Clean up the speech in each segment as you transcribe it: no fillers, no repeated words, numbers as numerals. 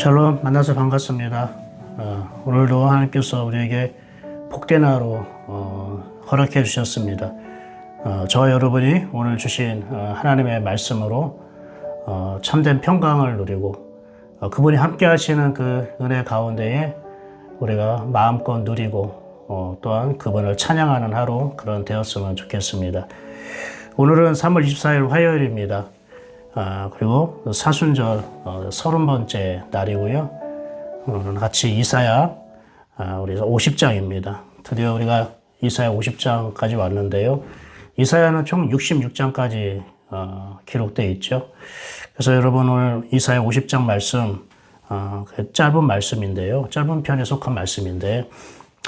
샬롬, 만나서 반갑습니다. 오늘도 하나님께서 우리에게 복된 하루 허락해 주셨습니다. 저와 여러분이 오늘 주신 하나님의 말씀으로 참된 평강을 누리고 그분이 함께 하시는 그 은혜 가운데에 우리가 마음껏 누리고 또한 그분을 찬양하는 하루 그런 되었으면 좋겠습니다. 오늘은 3월 24일 화요일입니다. 그리고 사순절 30번째 날이고요. 오늘은 같이 이사야 우리 50장입니다. 드디어 우리가 이사야 50장까지 왔는데요. 이사야는 총 66장까지 기록되어 있죠. 그래서 여러분 오늘 이사야 50장 말씀 짧은 말씀인데요. 짧은 편에 속한 말씀인데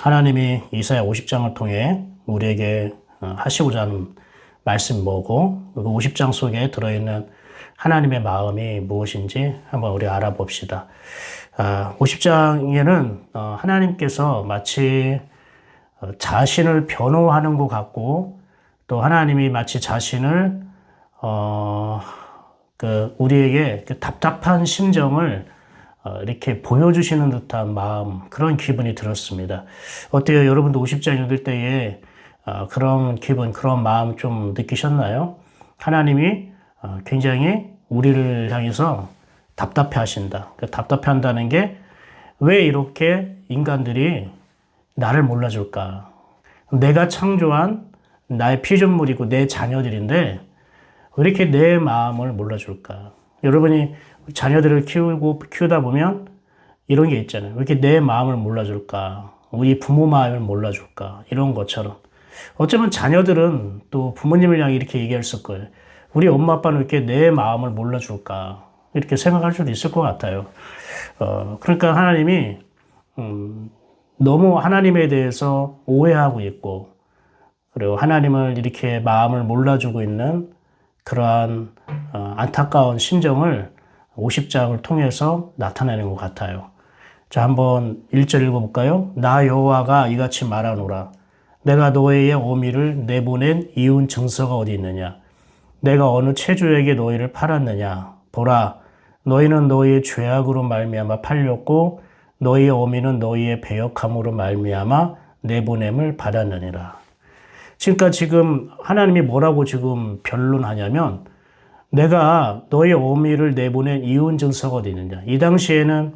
하나님이 이사야 50장을 통해 우리에게 하시고자 하는 말씀이 뭐고 그 50장 속에 들어있는 하나님의 마음이 무엇인지 한번 우리 알아봅시다. 50장에는 하나님께서 마치 자신을 변호하는 것 같고 또 하나님이 마치 자신을 우리에게 그 답답한 심정을 이렇게 보여주시는 듯한 마음, 그런 기분이 들었습니다. 어때요? 여러분도 50장 읽을 때에 그런 기분, 그런 마음 좀 느끼셨나요? 하나님이 굉장히 우리를 향해서 답답해 하신다. 답답해 한다는 게 왜 이렇게 인간들이 나를 몰라줄까? 내가 창조한 나의 피조물이고 내 자녀들인데 왜 이렇게 내 마음을 몰라줄까? 여러분이 자녀들을 키우다 보면 이런 게 있잖아요. 왜 이렇게 내 마음을 몰라줄까? 우리 부모 마음을 몰라줄까? 이런 것처럼. 어쩌면 자녀들은 또 부모님을 향해 이렇게 얘기했을 거예요. 우리 엄마 아빠는 왜 이렇게 내 마음을 몰라줄까? 이렇게 생각할 수도 있을 것 같아요. 그러니까 하나님이 너무 하나님에 대해서 오해하고 있고 그리고 하나님을 이렇게 마음을 몰라주고 있는 그러한 안타까운 심정을 50장을 통해서 나타내는 것 같아요. 자, 한번 1절 읽어볼까요? 나 여호와가 이같이 말하노라. 내가 너희의 어미를 내보낸 이윤 증서가 어디 있느냐? 내가 어느 체주에게 너희를 팔았느냐? 보라, 너희는 너희의 죄악으로 말미암아 팔렸고 너희의 어미는 너희의 배역함으로 말미암아 내보냄을 받았느니라. 그러니까 지금 하나님이 뭐라고 지금 변론하냐면 내가 너희 어미를 내보낸 이혼 증서가 어디 있느냐. 이 당시에는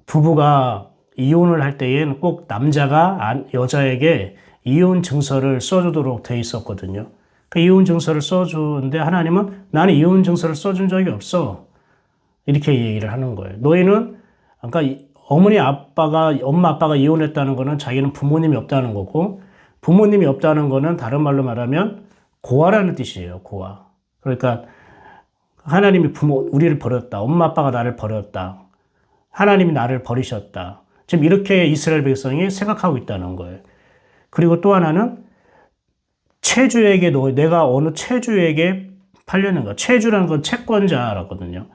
부부가 이혼을 할 때에는 꼭 남자가 여자에게 이혼 증서를 써주도록 돼 있었거든요. 그 이혼 증서를 써주는데 하나님은 나는 이혼 증서를 써준 적이 없어. 이렇게 얘기를 하는 거예요. 너희는 그러니까 엄마 아빠가 이혼했다는 거는 자기는 부모님이 없다는 거고 부모님이 없다는 거는 다른 말로 말하면 고아라는 뜻이에요. 고아. 그러니까 하나님이 우리를 버렸다. 엄마 아빠가 나를 버렸다. 하나님이 나를 버리셨다. 지금 이렇게 이스라엘 백성이 생각하고 있다는 거예요. 그리고 또 하나는 내가 어느 체주에게 팔렸는가. 체주라는 건 채권자라거든요.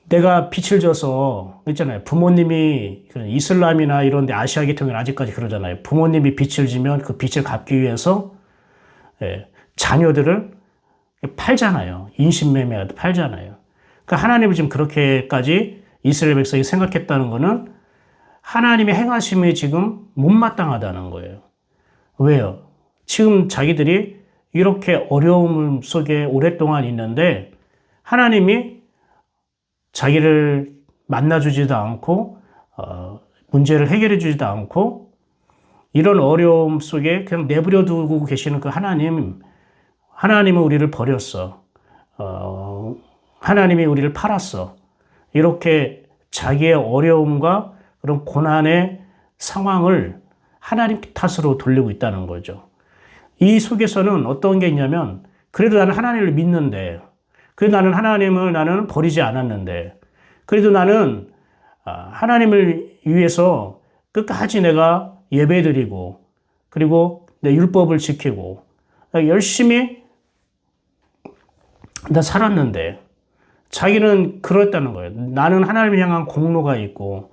내가 빚을 져서 있잖아요. 부모님이 이슬람이나 이런 데 아시아 계통은 아직까지 그러잖아요. 부모님이 빚을 지면 그 빚을 갚기 위해서 자녀들을 팔잖아요. 인신매매하듯 팔잖아요. 그러니까 하나님을 지금 그렇게까지 이스라엘 백성이 생각했다는 거는 하나님의 행하심이 지금 못마땅하다는 거예요. 왜요? 지금 자기들이 이렇게 어려움 속에 오랫동안 있는데 하나님이 자기를 만나주지도 않고 문제를 해결해 주지도 않고 이런 어려움 속에 그냥 내버려 두고 계시는 그 하나님은 우리를 버렸어. 하나님이 우리를 팔았어. 이렇게 자기의 어려움과 그런 고난의 상황을 하나님 탓으로 돌리고 있다는 거죠. 이 속에서는 어떤 게 있냐면 그래도 나는 하나님을 믿는데 그래도 나는 버리지 않았는데 그래도 나는 하나님을 위해서 끝까지 내가 예배드리고 그리고 내 율법을 지키고 열심히 나 살았는데 자기는 그랬다는 거예요. 나는 하나님을 향한 공로가 있고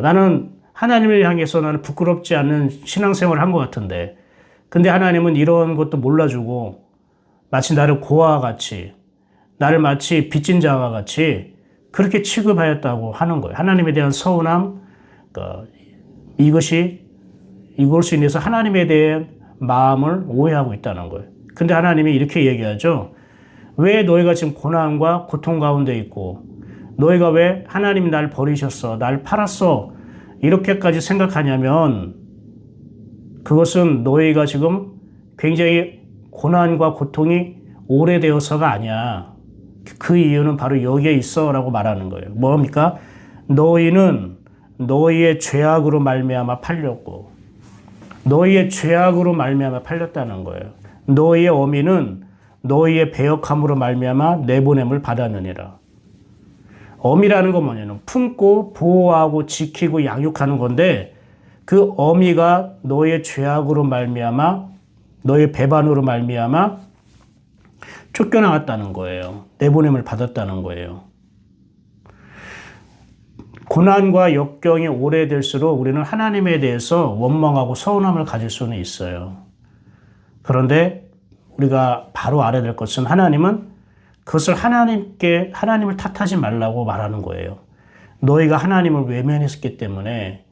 나는 하나님을 향해서 나는 부끄럽지 않은 신앙생활을 한 것 같은데 근데 하나님은 이런 것도 몰라주고 마치 나를 고아와 같이 나를 마치 빚진 자와 같이 그렇게 취급하였다고 하는 거예요. 하나님에 대한 서운함, 이것이 인해서 하나님에 대한 마음을 오해하고 있다는 거예요. 근데 하나님이 이렇게 얘기하죠. 왜 너희가 지금 고난과 고통 가운데 있고 너희가 왜 하나님이 날 버리셨어, 날 팔았어 이렇게까지 생각하냐면 그것은 너희가 지금 굉장히 고난과 고통이 오래되어서가 아니야. 그 이유는 바로 여기에 있어 라고 말하는 거예요. 뭡니까? 너희는 너희의 죄악으로 말미암아 팔렸고 너희의 죄악으로 말미암아 팔렸다는 거예요. 너희의 어미는 너희의 배역함으로 말미암아 내보냄을 받았느니라. 어미라는 건 뭐냐면 품고 보호하고 지키고 양육하는 건데 그 어미가 너희의 죄악으로 말미암아 너희의 배반으로 말미암아 쫓겨나갔다는 거예요. 내보냄을 받았다는 거예요. 고난과 역경이 오래될수록 우리는 하나님에 대해서 원망하고 서운함을 가질 수는 있어요. 그런데 우리가 바로 알아야 될 것은 하나님은 그것을 하나님을 탓하지 말라고 말하는 거예요. 너희가 하나님을 외면했기 때문에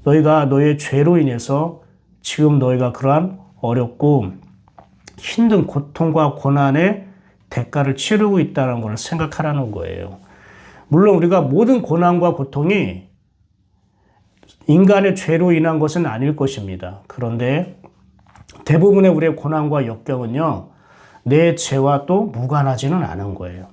너희가 너의 죄로 인해서 지금 너희가 그러한 어렵고 힘든 고통과 고난의 대가를 치르고 있다는 것을 생각하라는 거예요. 물론 우리가 모든 고난과 고통이 인간의 죄로 인한 것은 아닐 것입니다. 그런데 대부분의 우리의 고난과 역경은요, 내 죄와 또 무관하지는 않은 거예요.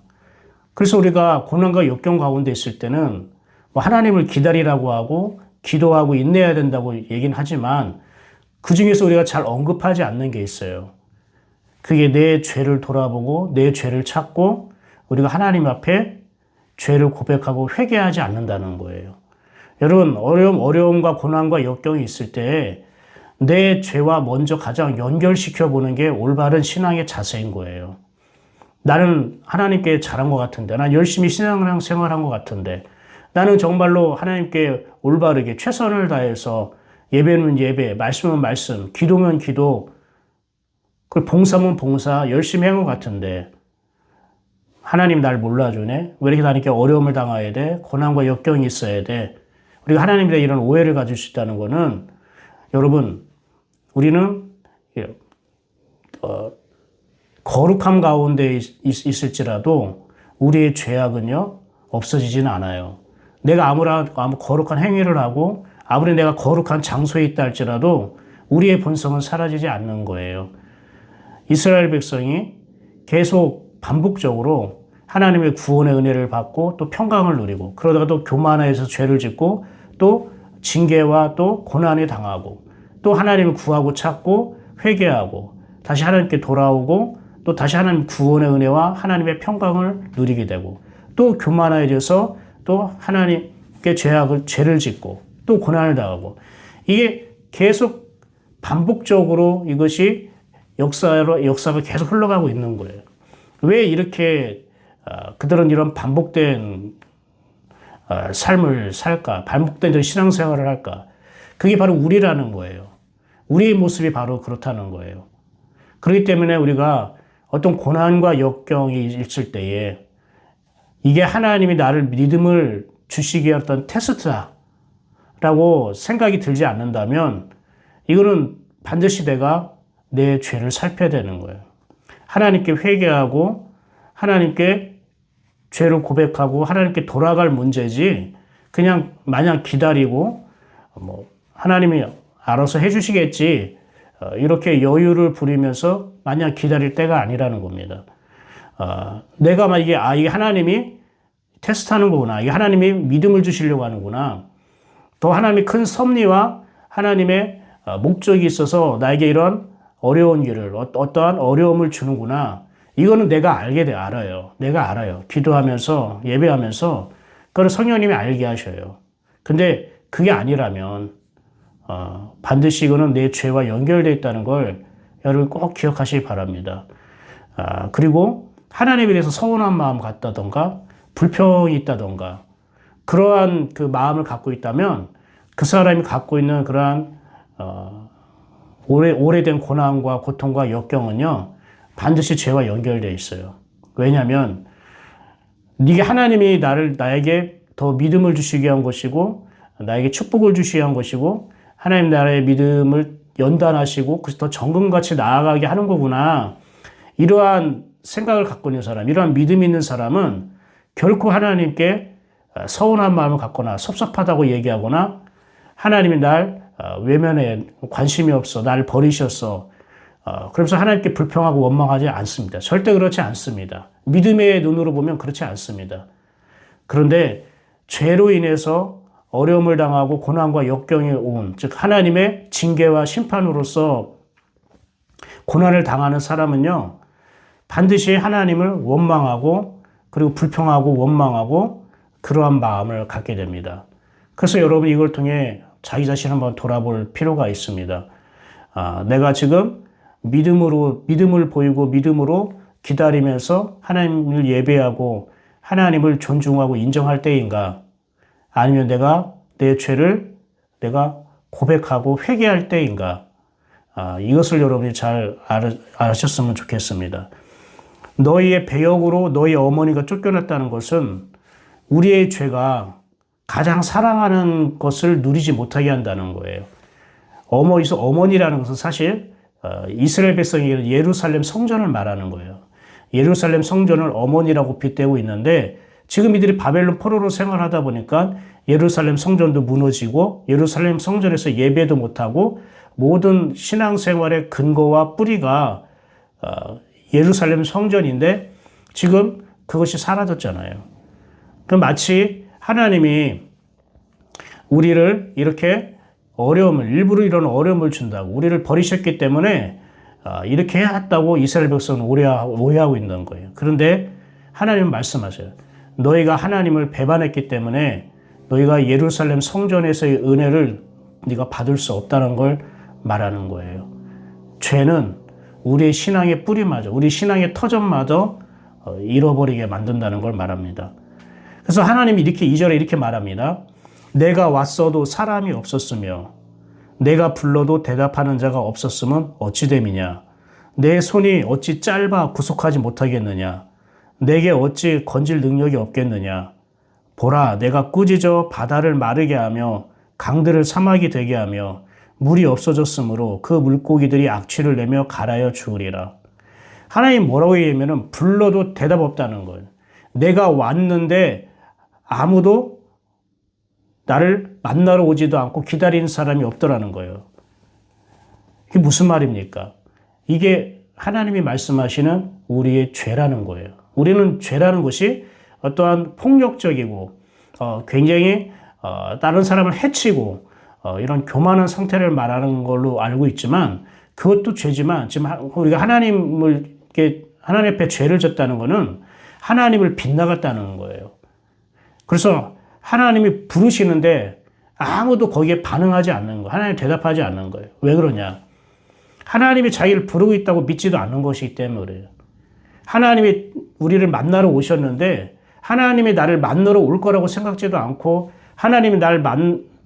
그래서 우리가 고난과 역경 가운데 있을 때는 하나님을 기다리라고 하고 기도하고 인내해야 된다고 얘기는 하지만 그 중에서 우리가 잘 언급하지 않는 게 있어요. 그게 내 죄를 돌아보고 내 죄를 찾고 우리가 하나님 앞에 죄를 고백하고 회개하지 않는다는 거예요. 여러분, 어려움과 고난과 역경이 있을 때 내 죄와 먼저 가장 연결시켜 보는 게 올바른 신앙의 자세인 거예요. 나는 하나님께 잘한 것 같은데, 난 열심히 신앙생활한 것 같은데, 나는 정말로 하나님께 올바르게 최선을 다해서 예배는 예배, 말씀은 말씀, 기도면 기도, 그 봉사면 봉사 열심히 한 것 같은데 하나님 날 몰라주네? 왜 이렇게 나에게 어려움을 당해야 돼? 고난과 역경이 있어야 돼? 우리가 하나님에 대해 이런 오해를 가질 수 있다는 거는 여러분, 우리는 거룩함 가운데 있을지라도 우리의 죄악은요 없어지지는 않아요. 내가 아무 거룩한 행위를 하고 아무리 내가 거룩한 장소에 있다 할지라도 우리의 본성은 사라지지 않는 거예요. 이스라엘 백성이 계속 반복적으로 하나님의 구원의 은혜를 받고 또 평강을 누리고 그러다가 또 교만해서 죄를 짓고 또 징계와 또 고난에 당하고 또 하나님을 구하고 찾고 회개하고 다시 하나님께 돌아오고 또 다시 하나님 구원의 은혜와 하나님의 평강을 누리게 되고 또 교만해져서 또 하나님께 죄를 짓고 또 고난을 당하고 이게 계속 반복적으로 이것이 역사가 계속 흘러가고 있는 거예요. 왜 이렇게 그들은 이런 반복된 삶을 살까? 반복된 신앙생활을 할까? 그게 바로 우리라는 거예요. 우리의 모습이 바로 그렇다는 거예요. 그렇기 때문에 우리가 어떤 고난과 역경이 있을 때에 이게 하나님이 나를 믿음을 주시기 위한 어떤 테스트다라고 생각이 들지 않는다면 이거는 반드시 내가 내 죄를 살펴야 되는 거예요. 하나님께 회개하고 하나님께 죄를 고백하고 하나님께 돌아갈 문제지 그냥 마냥 기다리고 하나님이 알아서 해주시겠지 이렇게 여유를 부리면서 마냥 기다릴 때가 아니라는 겁니다. 내가 막 이게 하나님이 테스트하는 거구나. 이게 하나님이 믿음을 주시려고 하는구나. 더 하나님의 큰 섭리와 하나님의 목적이 있어서 나에게 이런 어려운 길을 어떠한 어려움을 주는구나. 이거는 내가 알아요. 내가 알아요. 기도하면서 예배하면서 그걸 성령님이 알게 하셔요. 근데 그게 아니라면 반드시 이거는 내 죄와 연결되어 있다는 걸 여러분 꼭 기억하시기 바랍니다. 그리고 하나님에 대해서 서운한 마음 갖다던가 불평이 있다던가 그러한 그 마음을 갖고 있다면 그 사람이 갖고 있는 그러한 오래된 고난과 고통과 역경은요 반드시 죄와 연결되어 있어요. 왜냐하면 네가 하나님이 나에게 더 믿음을 주시기 위한 것이고 나에게 축복을 주시기 위한 것이고 하나님 나라의 믿음을 연단하시고 그래서 더 정금같이 나아가게 하는 거구나. 이러한 생각을 갖고 있는 사람, 이러한 믿음이 있는 사람은 결코 하나님께 서운한 마음을 갖거나 섭섭하다고 얘기하거나 하나님이 날 외면해, 관심이 없어, 날 버리셨어. 그러면서 하나님께 불평하고 원망하지 않습니다. 절대 그렇지 않습니다. 믿음의 눈으로 보면 그렇지 않습니다. 그런데 죄로 인해서 어려움을 당하고 고난과 역경이 온, 즉 하나님의 징계와 심판으로서 고난을 당하는 사람은요, 반드시 하나님을 원망하고 그리고 불평하고 원망하고 그러한 마음을 갖게 됩니다. 그래서 여러분 이걸 통해 자기 자신 한번 돌아볼 필요가 있습니다. 내가 지금 믿음을 보이고 믿음으로 기다리면서 하나님을 예배하고 하나님을 존중하고 인정할 때인가? 아니면 내가 내 죄를 내가 고백하고 회개할 때인가? 이것을 여러분이 잘 아셨으면 좋겠습니다. 너희의 배역으로 너희 어머니가 쫓겨났다는 것은 우리의 죄가 가장 사랑하는 것을 누리지 못하게 한다는 거예요. 어머니라는 것은 사실 이스라엘 백성이 예루살렘 성전을 말하는 거예요. 예루살렘 성전을 어머니라고 빗대고 있는데 지금 이들이 바벨론 포로로 생활하다 보니까 예루살렘 성전도 무너지고 예루살렘 성전에서 예배도 못하고 모든 신앙생활의 근거와 뿌리가 예루살렘 성전인데 지금 그것이 사라졌잖아요. 그 마치 하나님이 우리를 이렇게 일부러 이런 어려움을 준다고 우리를 버리셨기 때문에 이렇게 해왔다고 이스라엘 백성은 오해하고 있는 거예요. 그런데 하나님은 말씀하세요. 너희가 하나님을 배반했기 때문에 너희가 예루살렘 성전에서의 은혜를 네가 받을 수 없다는 걸 말하는 거예요. 죄는 우리의 신앙의 뿌리마저, 우리 신앙의 터전마저 잃어버리게 만든다는 걸 말합니다. 그래서 하나님이 이렇게 2절에 이렇게 말합니다. 내가 왔어도 사람이 없었으며 내가 불러도 대답하는 자가 없었으면 어찌 됨이냐. 내 손이 어찌 짧아 구속하지 못하겠느냐. 내게 어찌 건질 능력이 없겠느냐. 보라, 내가 꾸짖어 바다를 마르게 하며 강들을 사막이 되게 하며 물이 없어졌으므로 그 물고기들이 악취를 내며 갈아여 죽으리라. 하나님 뭐라고 얘기하면 불러도 대답 없다는 거예요. 내가 왔는데 아무도 나를 만나러 오지도 않고 기다리는 사람이 없더라는 거예요. 이게 무슨 말입니까? 이게 하나님이 말씀하시는 우리의 죄라는 거예요. 우리는 죄라는 것이 어떠한 폭력적이고 굉장히 다른 사람을 해치고 이런 교만한 상태를 말하는 걸로 알고 있지만 그것도 죄지만 지금 우리가 하나님 앞에 죄를 졌다는 것은 하나님을 빗나갔다는 거예요. 그래서 하나님이 부르시는데 아무도 거기에 반응하지 않는 거예요. 하나님 대답하지 않는 거예요. 왜 그러냐? 하나님이 자기를 부르고 있다고 믿지도 않는 것이기 때문에 그래요. 하나님이 우리를 만나러 오셨는데 하나님이 나를 만나러 올 거라고 생각지도 않고 하나님이 나를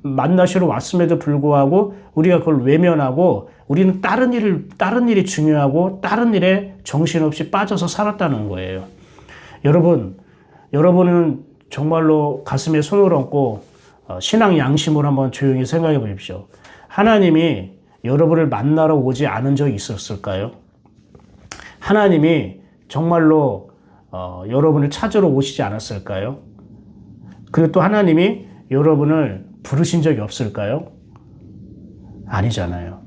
만나시러 왔음에도 불구하고 우리가 그걸 외면하고 우리는 다른 일이 중요하고 다른 일에 정신없이 빠져서 살았다는 거예요. 여러분은 정말로 가슴에 손을 얹고 신앙 양심으로 한번 조용히 생각해 보십시오. 하나님이 여러분을 만나러 오지 않은 적이 있었을까요? 하나님이 정말로 여러분을 찾으러 오시지 않았을까요? 그리고 또 하나님이 여러분을 부르신 적이 없을까요? 아니잖아요.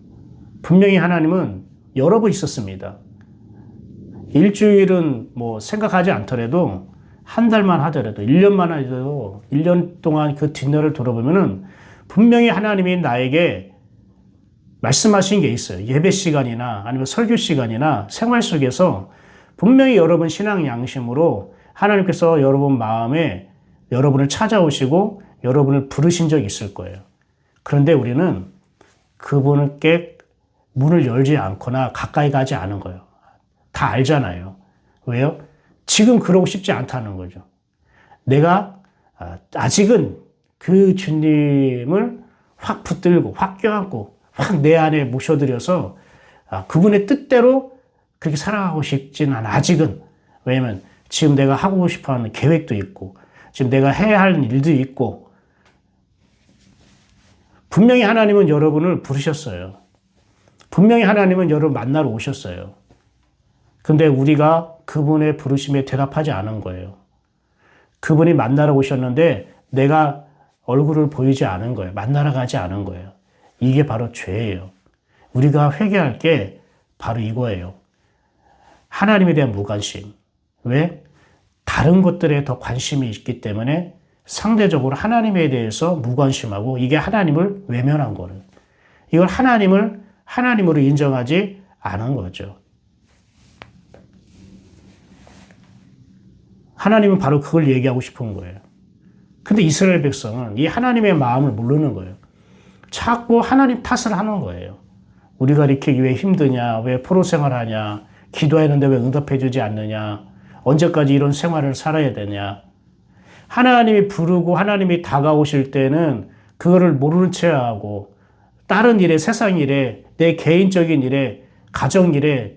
분명히 하나님은 여러 번 있었습니다. 일주일은 생각하지 않더라도 한 달만 하더라도 1년만 하더라도 1년 동안 그 뒷날을 돌아보면은 분명히 하나님이 나에게 말씀하신 게 있어요. 예배 시간이나 아니면 설교 시간이나 생활 속에서 분명히 여러분 신앙 양심으로 하나님께서 여러분 마음에 여러분을 찾아오시고 여러분을 부르신 적이 있을 거예요. 그런데 우리는 그분께 문을 열지 않거나 가까이 가지 않은 거예요. 다 알잖아요. 왜요? 지금 그러고 싶지 않다는 거죠. 내가 아직은 그 주님을 확 붙들고 확 껴안고 확 내 안에 모셔드려서 그분의 뜻대로 그렇게 살아가고 싶지는 않아. 아직은. 왜냐면 지금 내가 하고 싶어 하는 계획도 있고, 지금 내가 해야 할 일도 있고, 분명히 하나님은 여러분을 부르셨어요. 분명히 하나님은 여러분 만나러 오셨어요. 근데 우리가 그분의 부르심에 대답하지 않은 거예요. 그분이 만나러 오셨는데 내가 얼굴을 보이지 않은 거예요. 만나러 가지 않은 거예요. 이게 바로 죄예요. 우리가 회개할 게 바로 이거예요. 하나님에 대한 무관심. 왜? 다른 것들에 더 관심이 있기 때문에 상대적으로 하나님에 대해서 무관심하고 이게 하나님을 외면한 거를. 이걸 하나님을 하나님으로 인정하지 않은 거죠. 하나님은 바로 그걸 얘기하고 싶은 거예요. 근데 이스라엘 백성은 이 하나님의 마음을 모르는 거예요. 자꾸 하나님 탓을 하는 거예요. 우리가 이렇게 왜 힘드냐, 왜 포로 생활하냐, 기도했는데 왜 응답해주지 않느냐, 언제까지 이런 생활을 살아야 되냐. 하나님이 부르고 하나님이 다가오실 때는 그거를 모르는 채 하고 다른 일에, 세상 일에, 내 개인적인 일에, 가정 일에,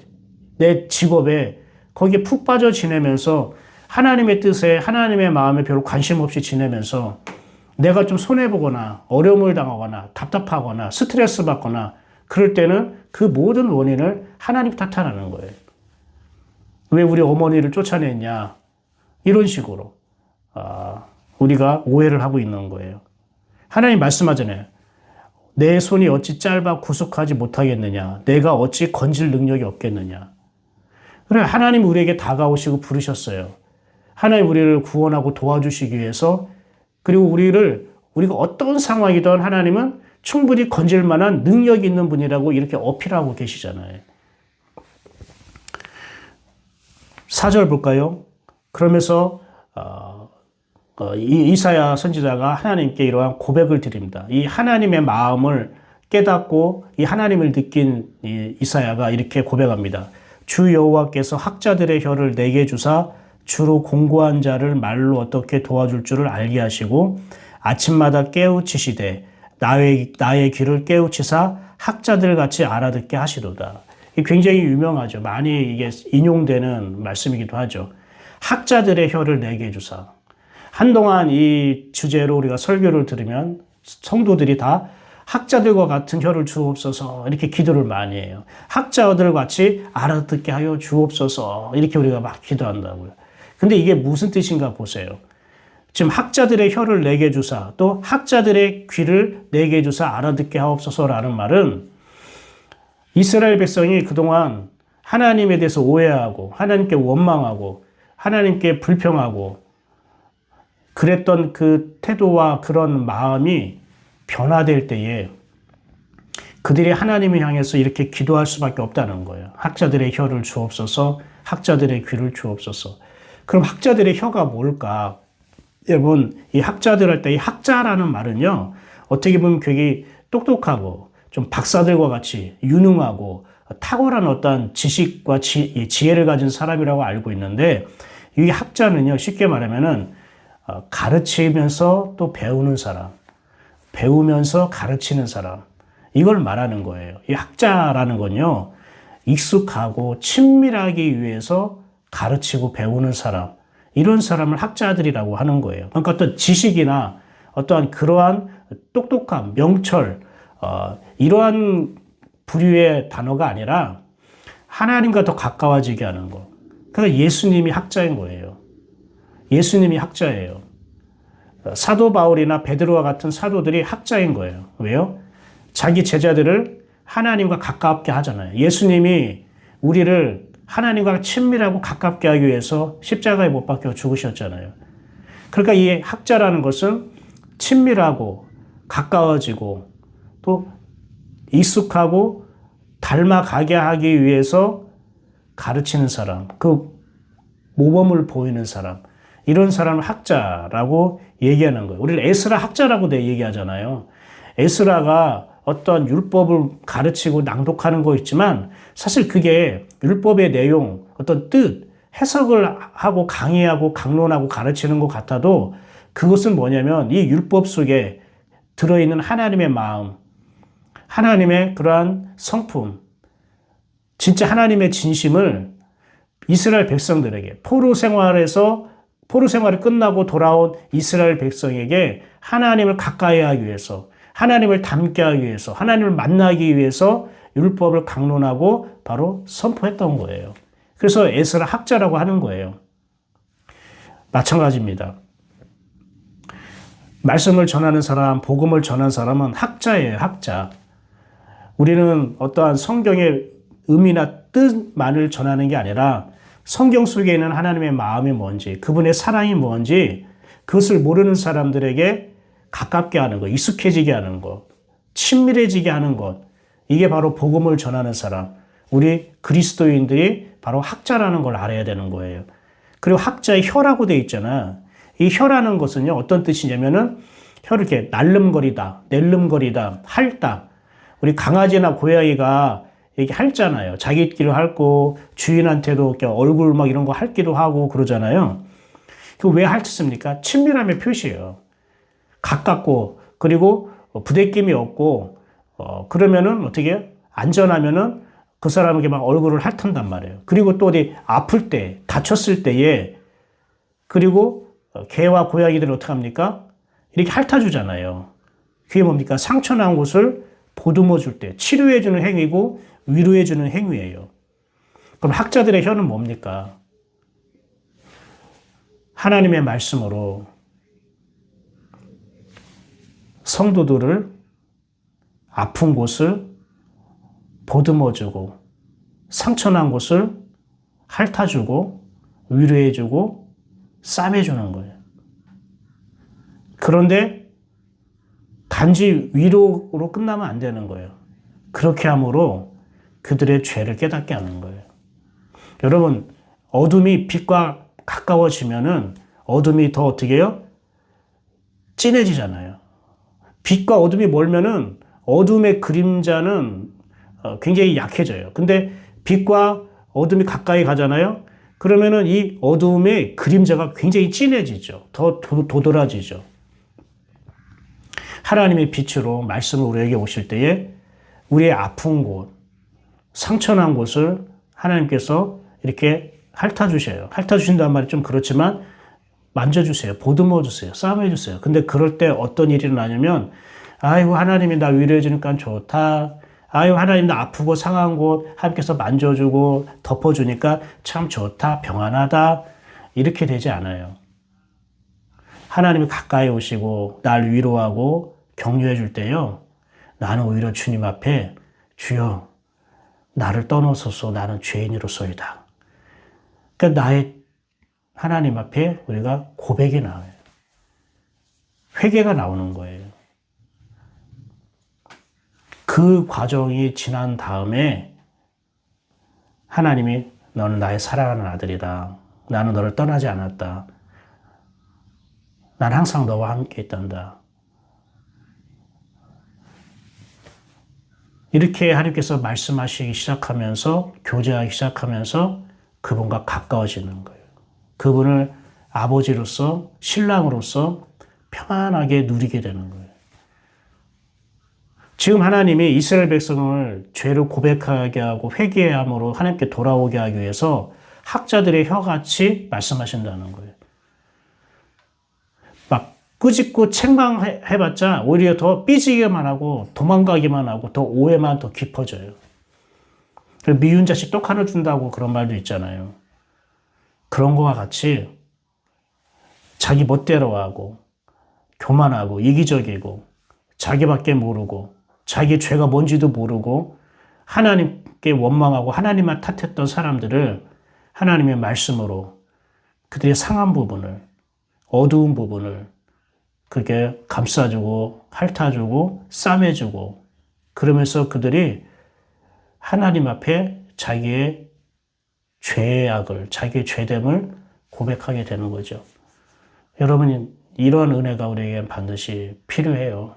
내 직업에 거기에 푹 빠져 지내면서 하나님의 뜻에, 하나님의 마음에 별로 관심 없이 지내면서 내가 좀 손해보거나 어려움을 당하거나 답답하거나 스트레스 받거나 그럴 때는 그 모든 원인을 하나님 탓하는 거예요. 왜 우리 어머니를 쫓아냈냐? 이런 식으로 우리가 오해를 하고 있는 거예요. 하나님 말씀하잖아요. 내 손이 어찌 짧아 구속하지 못하겠느냐? 내가 어찌 건질 능력이 없겠느냐? 그래, 하나님 우리에게 다가오시고 부르셨어요. 하나님 우리를 구원하고 도와주시기 위해서, 그리고 우리가 어떤 상황이든 하나님은 충분히 건질 만한 능력이 있는 분이라고 이렇게 어필하고 계시잖아요. 4절 볼까요? 그러면서 이사야 선지자가 하나님께 이러한 고백을 드립니다. 이 하나님의 마음을 깨닫고 이 하나님을 느낀 이사야가 이렇게 고백합니다. 주 여호와께서 학자들의 혀를 내게 주사 주로 공고한 자를 말로 어떻게 도와줄 줄을 알게 하시고 아침마다 깨우치시되 나의 귀를 깨우치사 학자들 같이 알아듣게 하시도다. 굉장히 유명하죠. 많이 이게 인용되는 말씀이기도 하죠. 학자들의 혀를 내게 주사. 한동안 이 주제로 우리가 설교를 들으면 성도들이 다 학자들과 같은 혀를 주옵소서 이렇게 기도를 많이 해요. 학자들 같이 알아듣게 하여 주옵소서 이렇게 우리가 막 기도한다고요. 근데 이게 무슨 뜻인가 보세요. 지금 학자들의 혀를 내게 주사 또 학자들의 귀를 내게 주사 알아듣게 하옵소서라는 말은 이스라엘 백성이 그동안 하나님에 대해서 오해하고 하나님께 원망하고 하나님께 불평하고 그랬던 그 태도와 그런 마음이 변화될 때에 그들이 하나님을 향해서 이렇게 기도할 수밖에 없다는 거예요. 학자들의 혀를 주옵소서, 학자들의 귀를 주옵소서. 그럼 학자들의 혀가 뭘까? 여러분, 이 학자들 할 때 이 학자라는 말은요, 어떻게 보면 되게 똑똑하고 좀 박사들과 같이 유능하고 탁월한 어떤 지식과 지혜를 가진 사람이라고 알고 있는데, 이 학자는요, 쉽게 말하면은 가르치면서 또 배우는 사람, 배우면서 가르치는 사람, 이걸 말하는 거예요. 이 학자라는 건요, 익숙하고 친밀하기 위해서 가르치고 배우는 사람, 이런 사람을 학자들이라고 하는 거예요. 그러니까 어떤 지식이나 어떠한 그러한 똑똑함, 명철, 이러한 부류의 단어가 아니라 하나님과 더 가까워지게 하는 거. 그러니까 예수님이 학자인 거예요. 예수님이 학자예요. 사도 바울이나 베드로와 같은 사도들이 학자인 거예요. 왜요? 자기 제자들을 하나님과 가깝게 하잖아요. 예수님이 우리를 하나님과 친밀하고 가깝게 하기 위해서 십자가에 못 박혀 죽으셨잖아요. 그러니까 이 학자라는 것은 친밀하고 가까워지고 또 익숙하고 닮아가게 하기 위해서 가르치는 사람, 그 모범을 보이는 사람, 이런 사람을 학자라고 얘기하는 거예요. 우리는 에스라 학자라고 얘기하잖아요. 에스라가 어떤 율법을 가르치고 낭독하는 거 있지만 사실 그게 율법의 내용, 어떤 뜻, 해석을 하고 강의하고 강론하고 가르치는 것 같아도 그것은 뭐냐면 이 율법 속에 들어있는 하나님의 마음, 하나님의 그러한 성품, 진짜 하나님의 진심을 이스라엘 백성들에게 포로 생활이 끝나고 돌아온 이스라엘 백성에게 하나님을 가까이 하기 위해서, 하나님을 닮게 하기 위해서, 하나님을 만나기 위해서 율법을 강론하고 바로 선포했던 거예요. 그래서 에스라 학자라고 하는 거예요. 마찬가지입니다. 말씀을 전하는 사람, 복음을 전하는 사람은 학자예요, 학자. 우리는 어떠한 성경의 의미나 뜻만을 전하는 게 아니라 성경 속에 있는 하나님의 마음이 뭔지, 그분의 사랑이 뭔지, 그것을 모르는 사람들에게 가깝게 하는 것, 익숙해지게 하는 것, 친밀해지게 하는 것, 이게 바로 복음을 전하는 사람, 우리 그리스도인들이 바로 학자라는 걸 알아야 되는 거예요. 그리고 학자의 혀라고 돼 있잖아. 이 혀라는 것은요, 어떤 뜻이냐면은 혀를 이렇게 날름거리다, 낼름거리다, 핥다. 우리 강아지나 고양이가 이렇게 핥잖아요. 자기끼리 핥고 주인한테도 이렇게 얼굴 막 이런 거 핥기도 하고 그러잖아요. 그 왜 핥습니까? 친밀함의 표시예요. 가깝고 그리고 부대낌이 없고 그러면은 어떻게 안전하면은 그 사람에게 막 얼굴을 핥는단 말이에요. 그리고 또 어디 아플 때, 다쳤을 때에 그리고 개와 고양이들은 어떻게 합니까? 이렇게 핥아주잖아요. 그게 뭡니까? 상처난 곳을 보듬어 줄 때 치료해주는 행위고 위로해주는 행위예요. 그럼 학자들의 혀는 뭡니까? 하나님의 말씀으로 성도들을 아픈 곳을 보듬어주고 상처난 곳을 핥아주고 위로해주고 싸매주는 거예요. 그런데 단지 위로로 끝나면 안 되는 거예요. 그렇게 함으로 그들의 죄를 깨닫게 하는 거예요. 여러분, 어둠이 빛과 가까워지면은 어둠이 더 어떻게 해요? 진해지잖아요. 빛과 어둠이 멀면은 어둠의 그림자는 굉장히 약해져요. 근데 빛과 어둠이 가까이 가잖아요. 그러면은 이 어둠의 그림자가 굉장히 진해지죠. 더 도드라지죠. 하나님의 빛으로 말씀을 우리에게 오실 때에 우리의 아픈 곳, 상처난 곳을 하나님께서 이렇게 핥아주셔요. 핥아주신다는 말이 좀 그렇지만 만져주세요. 보듬어주세요. 싸매주세요. 근데 그럴 때 어떤 일이 일어나냐면 아이고 하나님이 나 위로해주니까 좋다. 아이고 하나님 나 아프고 상한 곳 하나님께서 만져주고 덮어주니까 참 좋다. 평안하다. 이렇게 되지 않아요. 하나님이 가까이 오시고 날 위로하고 격려해 줄 때요. 나는 오히려 주님 앞에 주여 나를 떠나소서 나는 죄인으로서이다. 그러니까 나의 하나님 앞에 우리가 고백이 나와요. 회개가 나오는 거예요. 그 과정이 지난 다음에 하나님이 너는 나의 사랑하는 아들이다. 나는 너를 떠나지 않았다. 난 항상 너와 함께 있단다. 이렇게 하나님께서 말씀하시기 시작하면서 교제하기 시작하면서 그분과 가까워지는 거예요. 그분을 아버지로서 신랑으로서 평안하게 누리게 되는 거예요. 지금 하나님이 이스라엘 백성을 죄를 고백하게 하고 회개함으로 하나님께 돌아오게 하기 위해서 학자들의 혀같이 말씀하신다는 거예요. 막 꾸짖고 책망해봤자 오히려 더 삐지기만 하고 도망가기만 하고 더 오해만 더 깊어져요. 미운 자식 떡 하나 준다고 그런 말도 있잖아요. 그런 거와 같이 자기 멋대로 하고 교만하고 이기적이고 자기밖에 모르고 자기 죄가 뭔지도 모르고 하나님께 원망하고 하나님만 탓했던 사람들을 하나님의 말씀으로 그들의 상한 부분을 어두운 부분을 그게 감싸주고 핥아주고 싸매주고 그러면서 그들이 하나님 앞에 자기의 죄악을 자기의 죄됨을 고백하게 되는 거죠. 여러분 이런 은혜가 우리에게 반드시 필요해요.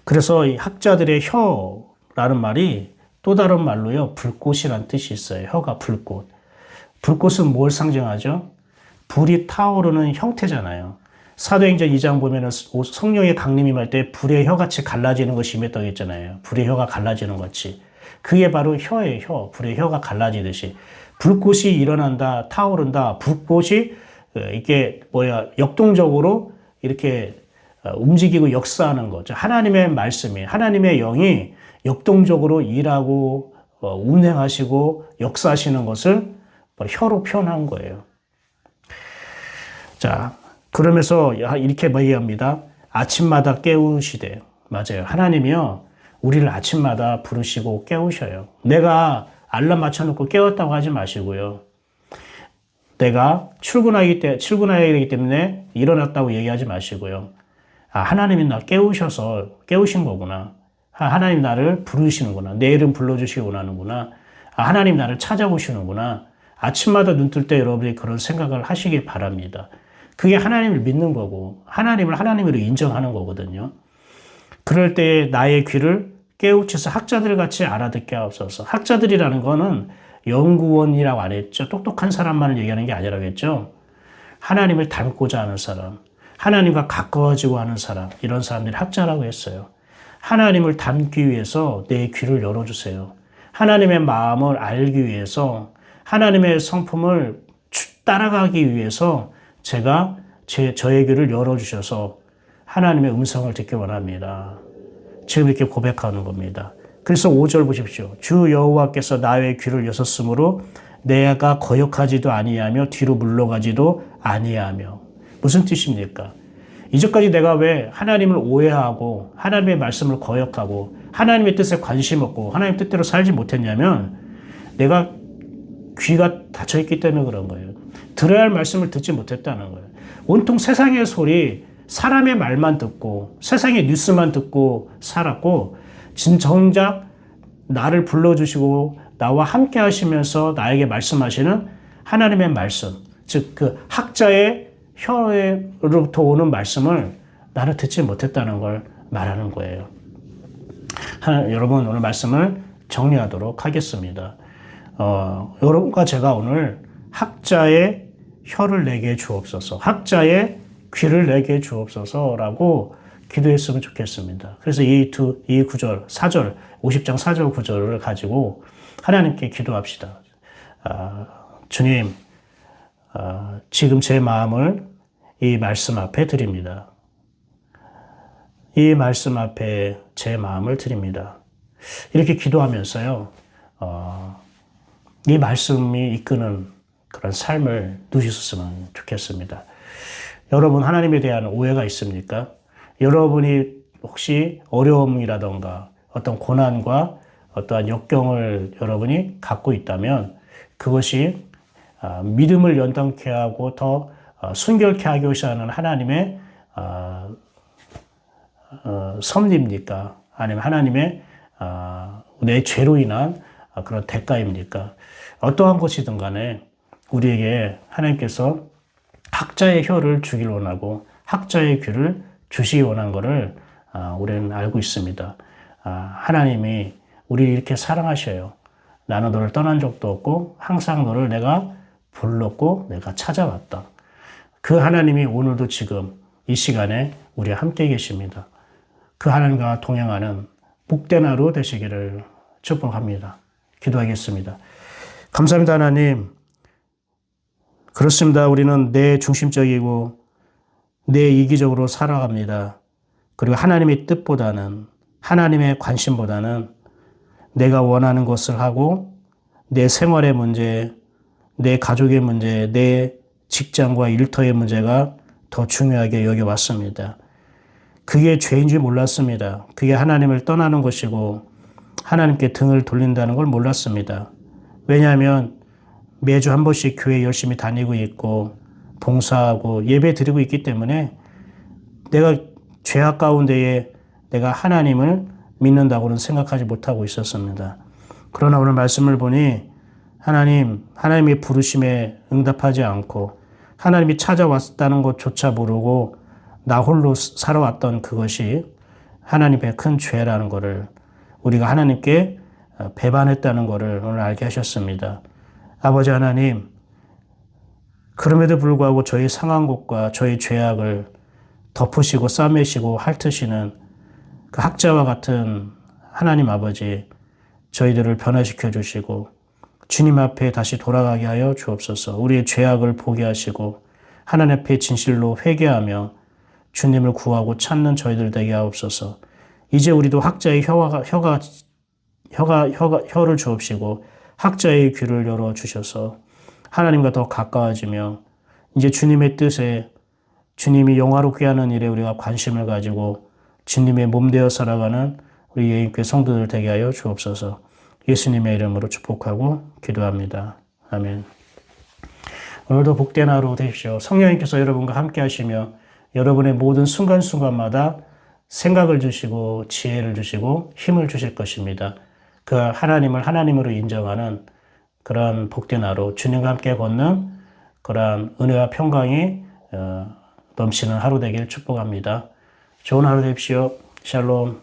그래서 이 학자들의 혀라는 말이 또 다른 말로요. 불꽃이란 뜻이 있어요. 혀가 불꽃. 불꽃은 뭘 상징하죠? 불이 타오르는 형태잖아요. 사도행전 2장 보면은 성령의 강림이 말 때 불의 혀같이 갈라지는 것이 임했다고 했잖아요. 불의 혀가 갈라지는 것이. 그게 바로 혀예요. 혀. 불의 혀가 갈라지듯이. 불꽃이 일어난다, 타오른다, 불꽃이 이게 역동적으로 이렇게 움직이고 역사하는 거죠. 하나님의 말씀이, 하나님의 영이 역동적으로 일하고 운행하시고 역사하시는 것을 혀로 표현한 거예요. 자, 그러면서 이렇게 얘기합니다. 아침마다 깨우시되. 맞아요. 하나님이요, 우리를 아침마다 부르시고 깨우셔요. 내가 알람 맞춰놓고 깨웠다고 하지 마시고요. 내가 출근해야 되기 때문에 일어났다고 얘기하지 마시고요. 하나님이 나 깨우신 거구나. 하나님 나를 부르시는구나. 내 이름 불러주시기 원하는구나. 하나님 나를 찾아오시는구나. 아침마다 눈 뜰 때 여러분이 그런 생각을 하시길 바랍니다. 그게 하나님을 믿는 거고, 하나님을 하나님으로 인정하는 거거든요. 그럴 때 나의 귀를 깨우쳐서 학자들 같이 알아듣게 하옵소서. 학자들이라는 거는 연구원이라고 안 했죠. 똑똑한 사람만을 얘기하는 게 아니라고 했죠. 하나님을 닮고자 하는 사람, 하나님과 가까워지고 하는 사람, 이런 사람들이 학자라고 했어요. 하나님을 닮기 위해서 내 귀를 열어주세요. 하나님의 마음을 알기 위해서, 하나님의 성품을 따라가기 위해서 제가 저의 귀를 열어주셔서 하나님의 음성을 듣기 원합니다. 지금 이렇게 고백하는 겁니다. 그래서 5절 보십시오. 주 여호와께서 나의 귀를 여셨으므로 내가 거역하지도 아니하며 뒤로 물러가지도 아니하며. 무슨 뜻입니까? 이제까지 내가 왜 하나님을 오해하고 하나님의 말씀을 거역하고 하나님의 뜻에 관심 없고 하나님의 뜻대로 살지 못했냐면 내가 귀가 닫혀있기 때문에 그런 거예요. 들어야 할 말씀을 듣지 못했다는 거예요. 온통 세상의 소리, 사람의 말만 듣고 세상의 뉴스만 듣고 살았고 정작 나를 불러주시고 나와 함께 하시면서 나에게 말씀하시는 하나님의 말씀, 즉 그 학자의 혀로부터 오는 말씀을 나는 듣지 못했다는 걸 말하는 거예요. 여러분, 오늘 말씀을 정리하도록 하겠습니다. 여러분과 제가 오늘 학자의 혀를 내게 주옵소서, 학자의 귀를 내게 주옵소서라고 기도했으면 좋겠습니다. 그래서 이 구절, 4절, 50장 4절 9절을 가지고 하나님께 기도합시다. 주님, 지금 제 마음을 이 말씀 앞에 드립니다. 이 말씀 앞에 제 마음을 드립니다. 이렇게 기도하면서요, 이 말씀이 이끄는 그런 삶을 누리셨으면 좋겠습니다. 여러분, 하나님에 대한 오해가 있습니까? 여러분이 혹시 어려움이라던가 어떤 고난과 어떠한 역경을 여러분이 갖고 있다면 그것이 믿음을 연단케 하고 더 순결케 하기 위해서 하나님의 섭리입니까? 아니면 하나님의 내 죄로 인한 그런 대가입니까? 어떠한 것이든 간에 우리에게 하나님께서 학자의 혀를 주길 원하고 학자의 귀를 주시기 원한 것을 우리는 알고 있습니다. 하나님이 우리를 이렇게 사랑하셔요. 나는 너를 떠난 적도 없고 항상 너를 내가 불렀고 내가 찾아왔다. 그 하나님이 오늘도 지금 이 시간에 우리와 함께 계십니다. 그 하나님과 동행하는 복된 하루 되시기를 축복합니다. 기도하겠습니다. 감사합니다, 하나님. 그렇습니다. 우리는 내 중심적이고 내 이기적으로 살아갑니다. 그리고 하나님의 뜻보다는, 하나님의 관심보다는 내가 원하는 것을 하고 내 생활의 문제, 내 가족의 문제, 내 직장과 일터의 문제가 더 중요하게 여겨왔습니다. 그게 죄인 줄 몰랐습니다. 그게 하나님을 떠나는 것이고 하나님께 등을 돌린다는 걸 몰랐습니다. 왜냐하면 매주 한 번씩 교회 열심히 다니고 있고 봉사하고 예배 드리고 있기 때문에 내가 죄악 가운데에 내가 하나님을 믿는다고는 생각하지 못하고 있었습니다. 그러나 오늘 말씀을 보니 하나님의 부르심에 응답하지 않고 하나님이 찾아왔다는 것조차 모르고 나 홀로 살아왔던 그것이 하나님의 큰 죄라는 것을, 우리가 하나님께 배반했다는 것을 오늘 알게 하셨습니다. 아버지 하나님, 그럼에도 불구하고 저희 상한 것과 저희 죄악을 덮으시고 싸매시고 핥으시는 그 학자와 같은 하나님 아버지, 저희들을 변화시켜 주시고 주님 앞에 다시 돌아가게 하여 주옵소서. 우리의 죄악을 보게 하시고 하나님 앞에 진실로 회개하며 주님을 구하고 찾는 저희들 되게 하옵소서. 이제 우리도 학자의 혀를 주옵시고 학자의 귀를 열어 주셔서 하나님과 더 가까워지며 이제 주님의 뜻에 주님이 영화롭게 하는 일에 우리가 관심을 가지고 주님의 몸 되어 살아가는 우리 예인교회 성도들 되게 하여 주옵소서. 예수님의 이름으로 축복하고 기도합니다. 아멘. 오늘도 복된 하루 되십시오. 성령님께서 여러분과 함께 하시며 여러분의 모든 순간순간마다 생각을 주시고 지혜를 주시고 힘을 주실 것입니다. 그 하나님을 하나님으로 인정하는 그러한 복된 하루, 주님과 함께 걷는 그러한 은혜와 평강이 넘치는 하루 되길 축복합니다. 좋은 하루 되십시오. 샬롬.